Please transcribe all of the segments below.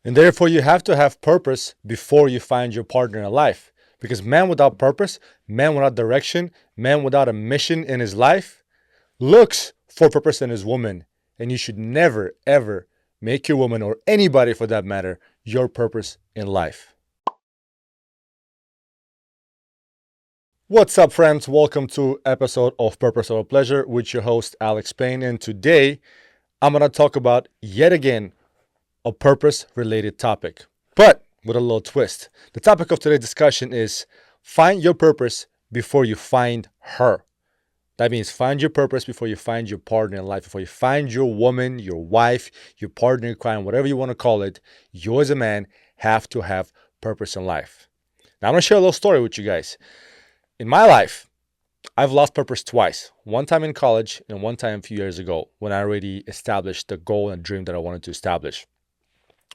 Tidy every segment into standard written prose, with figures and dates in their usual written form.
And therefore, you have to have purpose before you find your partner in life. Because man without purpose, man without direction, man without a mission in his life looks for purpose in his woman. And you should never, ever make your woman, or anybody for that matter, your purpose in life. What's up, friends? Welcome to episode of Purpose Over Pleasure with your host, Alex Payne. And today, I'm going to talk about, yet again, a purpose-related topic, but with a little twist. The topic of today's discussion is find your purpose before you find her. That means find your purpose before you find your partner in life, before you find your woman, your wife, your partner in crime, whatever you want to call it. You as a man have to have purpose in life. Now, I'm going to share a little story with you guys. In my life, I've lost purpose twice. One time in college and one time a few years ago when I already established the goal and dream that I wanted to establish.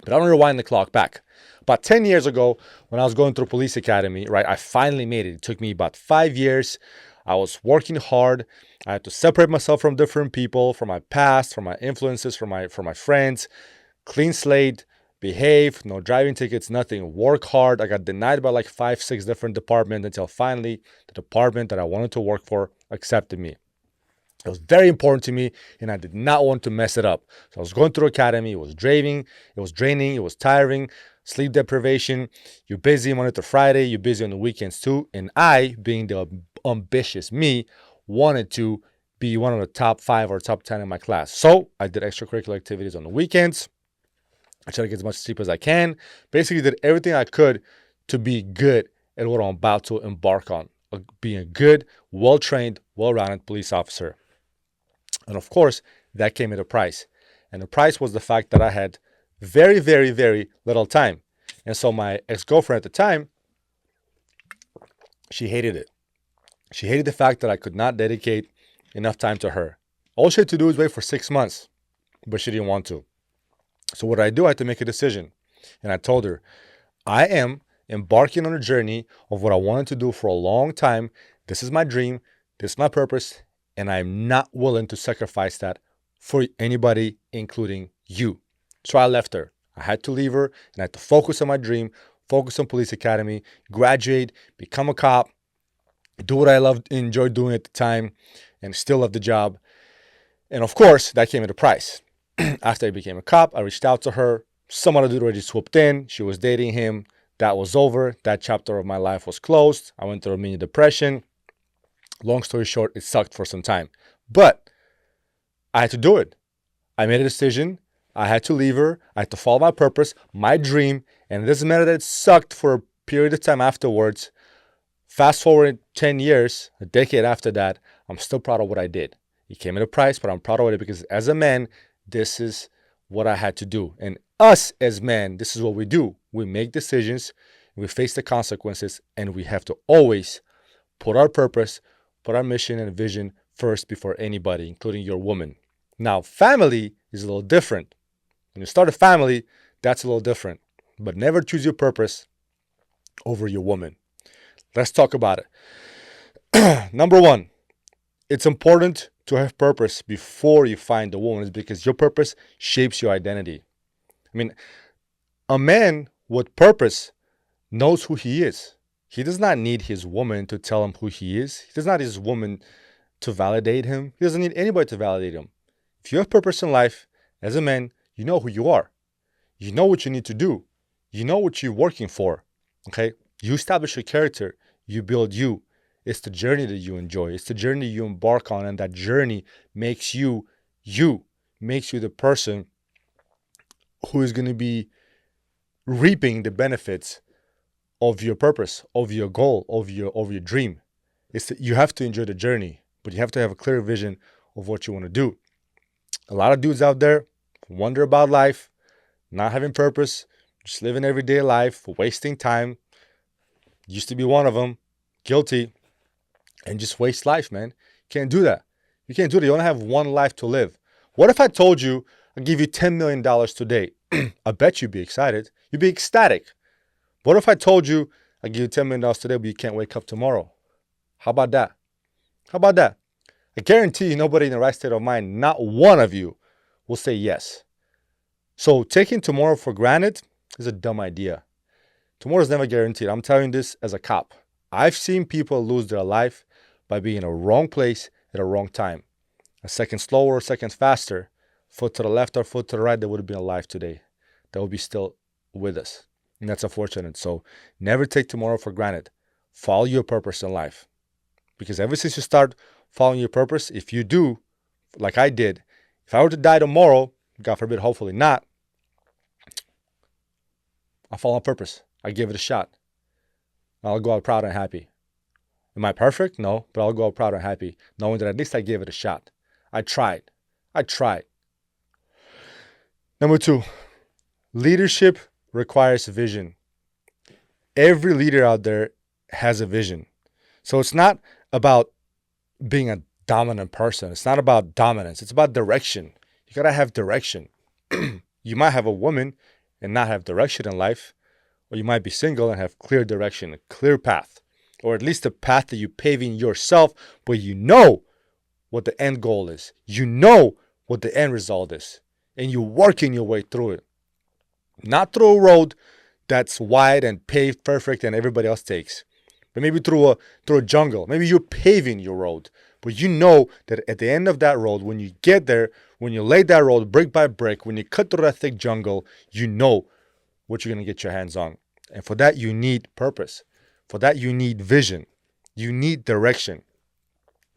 But I want to rewind the clock back. About 10 years ago, when I was going through police academy, right, I finally made it. It took me about 5 years. I was working hard. I had to separate myself from different people, from my past, from my influences, from my friends. Clean slate, behave, no driving tickets, nothing. Work hard. I got denied by like 5-6 different departments until finally the department that I wanted to work for accepted me. It was very important to me, and I did not want to mess it up. So I was going through academy. It was draining. It was tiring. Sleep deprivation. You're busy Monday to Friday. You're busy on the weekends too. And I, being the ambitious me, wanted to be one of the top 5 or top 10 in my class. So I did extracurricular activities on the weekends. I tried to get as much sleep as I can. Basically did everything I could to be good at what I'm about to embark on. Being a good, well-trained, well-rounded police officer. And of course, that came at a price. And the price was the fact that I had very, very, very little time. And so my ex-girlfriend at the time, she hated it. She hated the fact that I could not dedicate enough time to her. All she had to do was wait for 6 months, but she didn't want to. So what did I do? I had to make a decision. And I told her, I am embarking on a journey of what I wanted to do for a long time. This is my dream. This is my purpose. And I'm not willing to sacrifice that for anybody, including you. So I left her. I had to leave her, and I had to focus on my dream, focus on police academy, graduate, become a cop, do what I enjoyed doing at the time, and still love the job. And of course, that came at a price. After I became a cop, I reached out to her. Some other dude already swooped in. She was dating him. That was over. That chapter of my life was closed. I went through a mini depression. Long story short, it sucked for some time. But I had to do it. I made a decision. I had to leave her. I had to follow my purpose, my dream. And it doesn't matter that it sucked for a period of time afterwards. Fast forward 10 years, a decade after that, I'm still proud of what I did. It came at a price, but I'm proud of it because as a man, this is what I had to do. And us as men, this is what we do. We make decisions, we face the consequences, and we have to always put our purpose, put our mission and vision first before anybody, including your woman. Now, family is a little different. When you start a family, that's a little different. But never choose your purpose over your woman. Let's talk about it. Number one, it's important to have purpose before you find the woman, is because your purpose shapes your identity. I mean, a man with purpose knows who he is. He does not need his woman to tell him who he is. He does not need his woman to validate him. He doesn't need anybody to validate him. If you have purpose in life, as a man, you know who you are. You know what you need to do. You know what you're working for. Okay? You establish your character. You build you. It's the journey that you enjoy. It's the journey you embark on, and that journey makes you you. Makes you the person who is going to be reaping the benefits of your purpose, of your goal, of your dream. It's that you have to enjoy the journey, but you have to have a clear vision of what you want to do. A lot of dudes out there wonder about life, not having purpose, just living everyday life, wasting time. Used to be one of them, guilty, and just waste life, man. You can't do that. You can't do that. You only have one life to live. What if I told you I'll give you $10 million today? I bet you'd be excited. You'd be ecstatic. What if I told you I give you $10 million today, but you can't wake up tomorrow? How about that? How about that? I guarantee you nobody in the right state of mind, not one of you, will say yes. So taking tomorrow for granted, is a dumb idea. Tomorrow's never guaranteed. I'm telling you this as a cop. I've seen people lose their life by being in a wrong place at a wrong time. A second slower, a second faster, foot to the left or foot to the right, they would have been alive today. They would be still with us. And that's unfortunate. So never take tomorrow for granted. Follow your purpose in life. Because ever since you start following your purpose, if you do, like I did, if I were to die tomorrow, God forbid, hopefully not, I'll follow on purpose. I give it a shot. I'll go out proud and happy. Am I perfect? No, but I'll go out proud and happy, knowing that at least I gave it a shot. I tried. Number 2, leadership requires vision. Every leader out there has a vision. So it's not about being a dominant person. It's not about dominance. It's about direction. You got to have direction. You might have a woman and not have direction in life, or you might be single and have clear direction, a clear path, or at least a path that you're paving yourself, but you know what the end goal is. You know what the end result is, and you're working your way through it. Not through a road that's wide and paved perfect and everybody else takes, but maybe through a jungle. Maybe you're paving your road, but you know that at the end of that road, when you get there, when you lay that road brick by brick, when you cut through that thick jungle, you know what you're going to get your hands on. And for that, you need purpose. For that, you need vision. You need direction.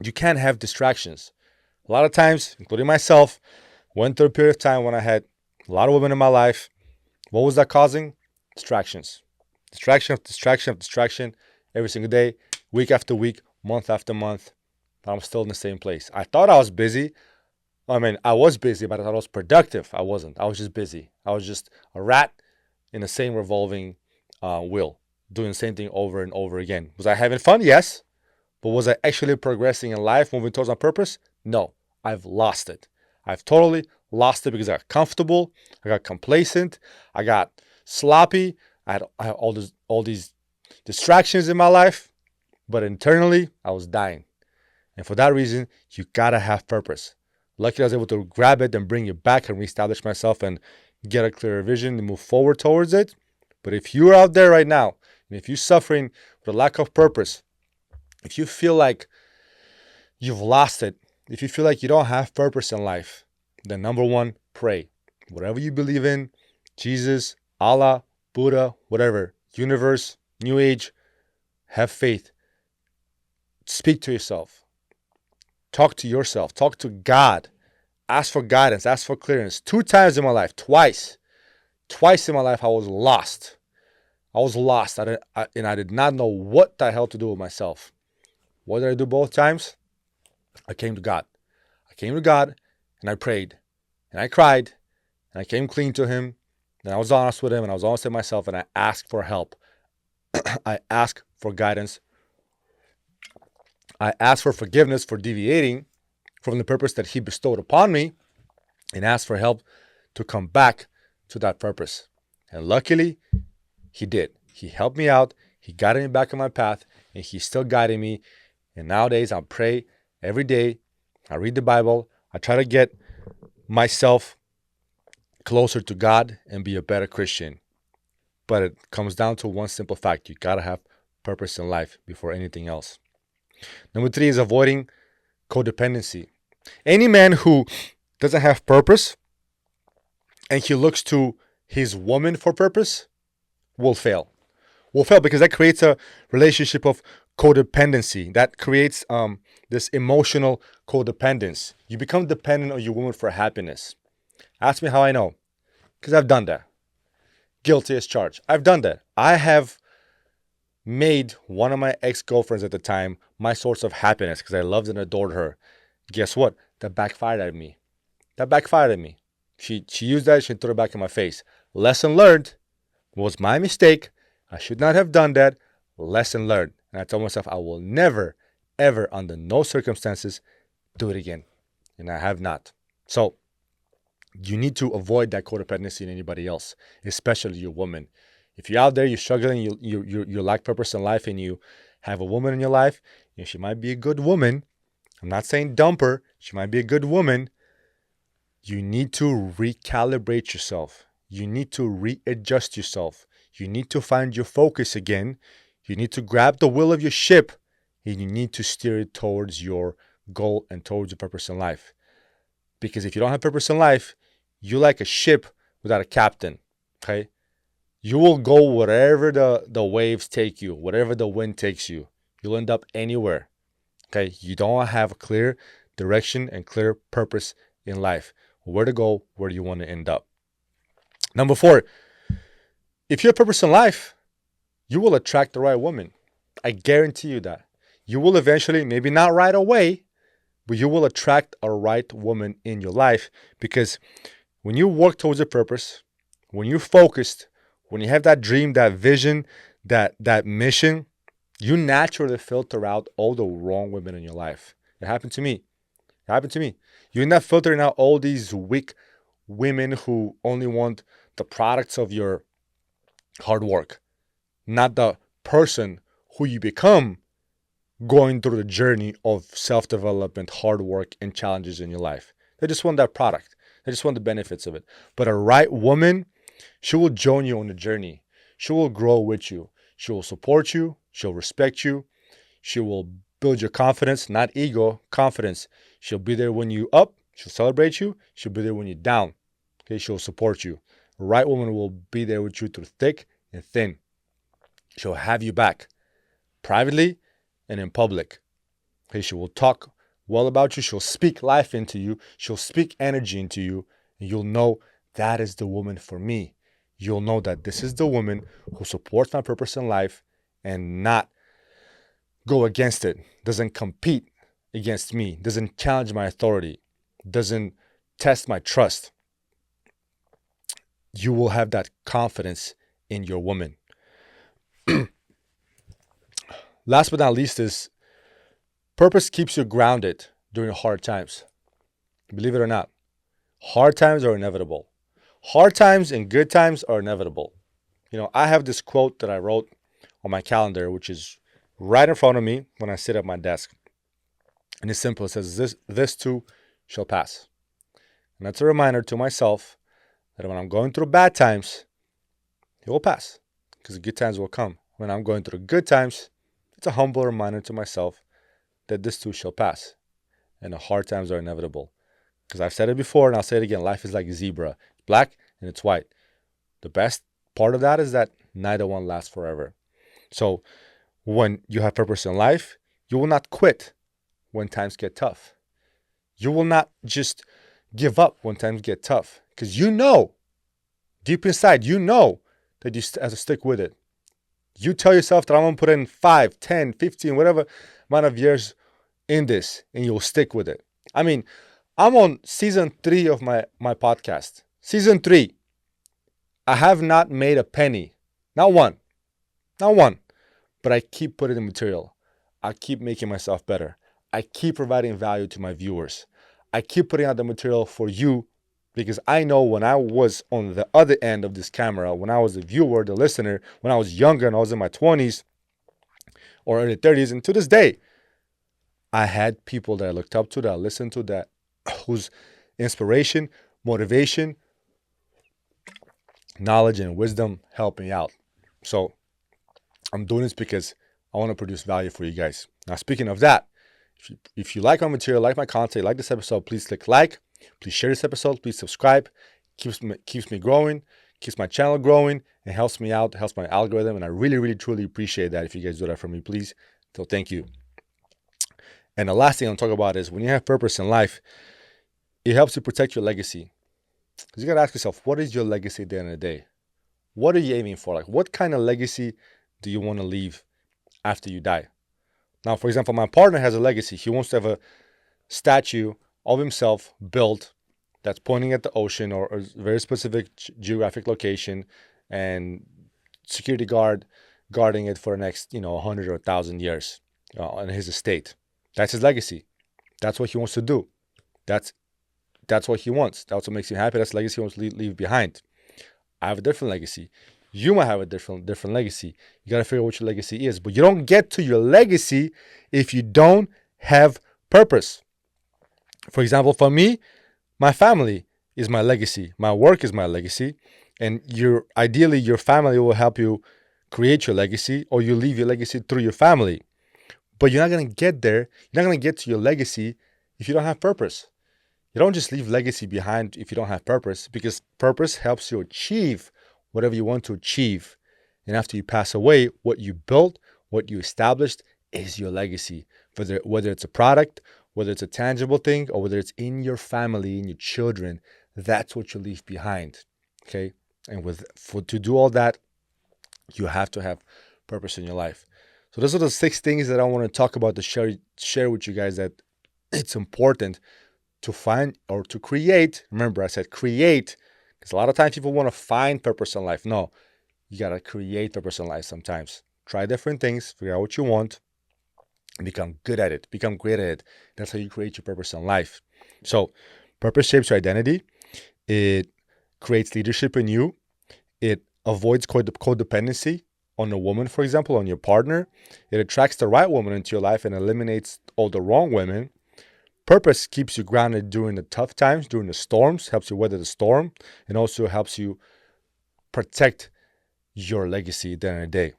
You can't have distractions. A lot of times, including myself, went through a period of time when I had a lot of women in my life. What was that causing? Distractions. Distraction every single day, week after week, month after month. I'm still in the same place. I thought I was busy. I was busy, but I thought I was productive. I wasn't. I was just busy. I was just a rat in the same revolving wheel, doing the same thing over and over again. Was I having fun? Yes. But was I actually progressing in life, moving towards my purpose? No. I've lost it. I've totally lost it because I got comfortable. I got complacent. I got sloppy. I had all these distractions in my life. But internally, I was dying. And for that reason, you gotta have purpose. Luckily, I was able to grab it and bring it back and reestablish myself and get a clearer vision and move forward towards it. But if you're out there right now, and if you're suffering with a lack of purpose, if you feel like you've lost it, if you feel like you don't have purpose in life, then number 1, pray. Whatever you believe in, Jesus, Allah, Buddha, whatever, universe, New Age, have faith. Speak to yourself. Talk to yourself. Talk to God. Ask for guidance. Ask for clearance. 2 times in my life. Twice in my life, I was lost. And I did not know what the hell to do with myself. What did I do both times? I came to God. And I prayed. And I cried. And I came clean to Him. And I was honest with Him. And I was honest with myself. And I asked for help. I asked for guidance. I asked for forgiveness for deviating from the purpose that He bestowed upon me, and asked for help to come back to that purpose. And luckily, He did. He helped me out. He guided me back on my path, and He's still guiding me. And nowadays, I pray every day. I read the Bible. I try to get myself closer to God and be a better Christian. But it comes down to one simple fact. You got to have purpose in life before anything else. Number 3 is avoiding codependency. Any man who doesn't have purpose and he looks to his woman for purpose will fail. Will fail because that creates a relationship of codependency. That creates this emotional codependence. You become dependent on your woman for happiness. Ask me how I know. Because I've done that. Guilty as charged. I've done that. I have made one of my ex-girlfriends at the time my source of happiness because I loved and adored her. Guess what? That backfired at me. She used that. She threw it back in my face. Lesson learned. Was my mistake. I should not have done that. Lesson learned. And I told myself I will never, ever, under no circumstances, do it again. And I have not. So you need to avoid that codependency in anybody else, especially your woman. If you're out there, you're struggling, you lack purpose in life, and you have a woman in your life, and she might be a good woman. I'm not saying dump her. She might be a good woman. You need to recalibrate yourself. you need to readjust yourself. You need to find your focus again. You need to grab the wheel of your ship and you need to steer it towards your goal and towards your purpose in life. Because if you don't have purpose in life, you're like a ship without a captain, okay? You will go wherever the waves take you, whatever the wind takes you. You'll end up anywhere, okay? You don't have a clear direction and clear purpose in life. Where to go, where do you want to end up? Number 4, if you have purpose in life, you will attract the right woman. I guarantee you that. You will eventually, maybe not right away, but you will attract a right woman in your life, because when you work towards a purpose, when you're focused, when you have that dream, that vision, that mission, you naturally filter out all the wrong women in your life. It happened to me. It happened to me. You end up filtering out all these weak women who only want the products of your hard work, not the person who you become going through the journey of self-development, hard work, and challenges in your life. They just want that product. They just want the benefits of it. But a right woman, she will join you on the journey. She will grow with you. She will support you. She'll respect you. She will build your confidence, not ego, confidence. She'll be there when you up. She'll celebrate you. She'll be there when you're down. Okay, she'll support you. A right woman will be there with you through thick and thin. She'll have you back, privately and in public. Okay, she will talk well about you. She'll speak life into you. She'll speak energy into you. And you'll know that is the woman for me. You'll know that this is the woman who supports my purpose in life and not go against it, doesn't compete against me, doesn't challenge my authority, doesn't test my trust. You will have that confidence in your woman. Last but not least is purpose keeps you grounded during hard times. Believe it or not, hard times are inevitable. Hard times and good times are inevitable. You know, I have this quote that I wrote on my calendar, which is right in front of me when I sit at my desk. And it's simple. It says, this too shall pass. And that's a reminder to myself that when I'm going through bad times, it will pass, because the good times will come. When I'm going through good times, it's a humble reminder to myself that this too shall pass. And the hard times are inevitable. Because I've said it before and I'll say it again. Life is like a zebra. It's black and it's white. The best part of that is that neither one lasts forever. So when you have purpose in life, you will not quit when times get tough. You will not just give up when times get tough. Because you know, deep inside, you know that you have to stick with it. You tell yourself that I'm going to put in 5, 10, 15, whatever amount of years in this, and you'll stick with it. I mean, I'm on season 3 of my podcast. Season 3. I have not made a penny. Not one. Not one. But I keep putting in material. I keep making myself better. I keep providing value to my viewers. I keep putting out the material for you, because I know when I was on the other end of this camera, when I was the viewer, the listener, when I was younger and I was in my 20s or early 30s, and to this day, I had people that I looked up to, that I listened to, that whose inspiration, motivation, knowledge, and wisdom helped me out. So I'm doing this because I want to produce value for you guys. Now, speaking of that, if you like my material, like my content, like this episode, please click like. Please share this episode. Please subscribe. Keeps me growing, keeps my channel growing, and helps me out, helps my algorithm. And I really, really, truly appreciate that if you guys do that for me, please. So thank you. And the last thing I'll talk about is when you have purpose in life, it helps you protect your legacy. Because you got to ask yourself, what is your legacy at the end of the day? What are you aiming for? Like, what kind of legacy do you want to leave after you die? Now, for example, my partner has a legacy. He wants to have a statue of himself built that's pointing at the ocean or a very specific geographic location, and security guard guarding it for the next 100 or 1,000 years on his estate. That's his legacy. That's what he wants to do. That's what he wants. That's what makes him happy. That's the legacy he wants to leave behind. I have a different legacy. You might have a different legacy. You got to figure out what your legacy is. But you don't get to your legacy if you don't have purpose. For example, for me, my family is my legacy. My work is my legacy. And ideally your family will help you create your legacy, or you leave your legacy through your family. But you're not going to get there. You're not going to get to your legacy if you don't have purpose. You don't just leave legacy behind if you don't have purpose, because purpose helps you achieve whatever you want to achieve. And after you pass away, what you built, what you established is your legacy. Whether it's a product, whether it's a tangible thing, or whether it's in your family, in your children, that's what you leave behind. Okay? And to do all that, you have to have purpose in your life. So those are the 6 things that I want to talk about, to share with you guys, that it's important to find or to create. Remember, I said create, because a lot of times people want to find purpose in life. No, you got to create purpose in life sometimes. Try different things, figure out what you want, and become good at it, become great at it. That's how you create your purpose in life. So purpose shapes your identity. It creates leadership in you. It avoids codependency on a woman, for example, on your partner. It attracts the right woman into your life and eliminates all the wrong women. Purpose keeps you grounded during the tough times, during the storms, helps you weather the storm, and also helps you protect your legacy at the end of the day.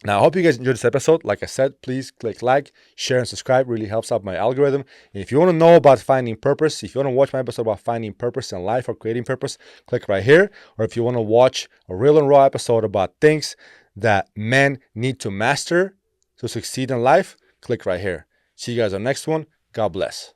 Now, I hope you guys enjoyed this episode. Like I said, please click like, share, and subscribe. It really helps out my algorithm. And if you want to know about finding purpose, if you want to watch my episode about finding purpose in life or creating purpose, click right here. Or if you want to watch a real and raw episode about things that men need to master to succeed in life, click right here. See you guys on the next one. God bless.